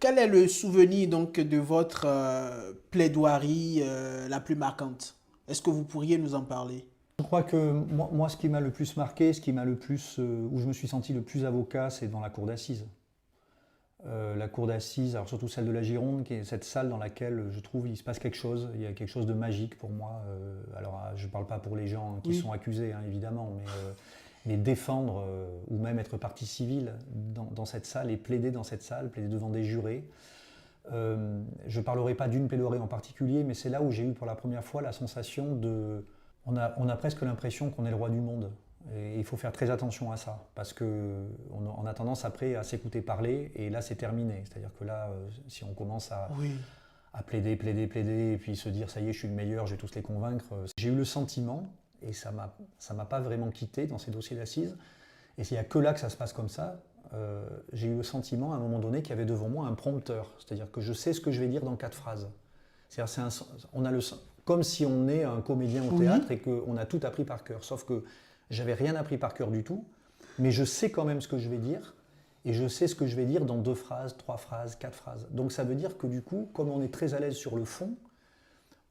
quel est le souvenir donc de votre plaidoirie la plus marquante? Est-ce que vous pourriez nous en parler? Je crois que moi, ce qui m'a le plus marqué, ce qui m'a le plus, où je me suis senti le plus avocat, c'est dans la cour d'assises. La cour d'assises, alors surtout celle de la Gironde, qui est cette salle dans laquelle je trouve il se passe quelque chose, il y a quelque chose de magique pour moi. Alors je ne parle pas pour les gens qui Oui. sont accusés, hein, évidemment, mais défendre ou même être partie civile dans cette salle et plaider dans cette salle, plaider devant des jurés. Je ne parlerai pas d'une plaidoirie en particulier, mais c'est là où j'ai eu pour la première fois la sensation de... On a presque l'impression qu'on est le roi du monde. Et il faut faire très attention à ça, parce qu'on a tendance après à s'écouter parler, et là c'est terminé. C'est-à-dire que là, si on commence Oui. à plaider, et puis se dire ça y est, je suis le meilleur, je vais tous les convaincre, j'ai eu le sentiment, et ça m'a pas vraiment quitté dans ces dossiers d'assises, et il n'y a que là que ça se passe comme ça, j'ai eu le sentiment à un moment donné qu'il y avait devant moi un prompteur, c'est-à-dire que je sais ce que je vais dire dans 4 phrases. C'est-à-dire, on a comme si on est un comédien au Oui. théâtre et qu'on a tout appris par cœur, sauf que j'avais rien appris par cœur du tout, mais je sais quand même ce que je vais dire, et je sais ce que je vais dire dans 2 phrases, 3 phrases, 4 phrases. Donc ça veut dire que du coup, comme on est très à l'aise sur le fond,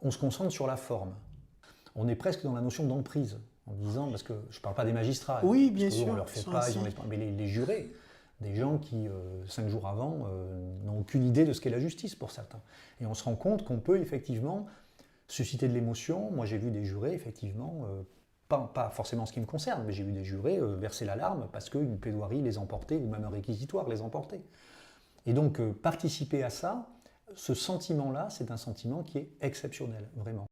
on se concentre sur la forme. On est presque dans la notion d'emprise, en disant, parce que je ne parle pas des magistrats, Oui, parce bien qu'eux, on sûr. leur Ils fait sont pas, ainsi. mais les jurés, des gens qui, 5 jours avant, n'ont aucune idée de ce qu'est la justice pour certains. Et on se rend compte qu'on peut effectivement susciter de l'émotion. Moi, j'ai vu des jurés, effectivement, pas forcément ce qui me concerne, mais j'ai vu des jurés verser l'alarme parce qu'une plaidoirie les emportait, ou même un réquisitoire les emportait. Et donc, participer à ça, ce sentiment-là, c'est un sentiment qui est exceptionnel, vraiment.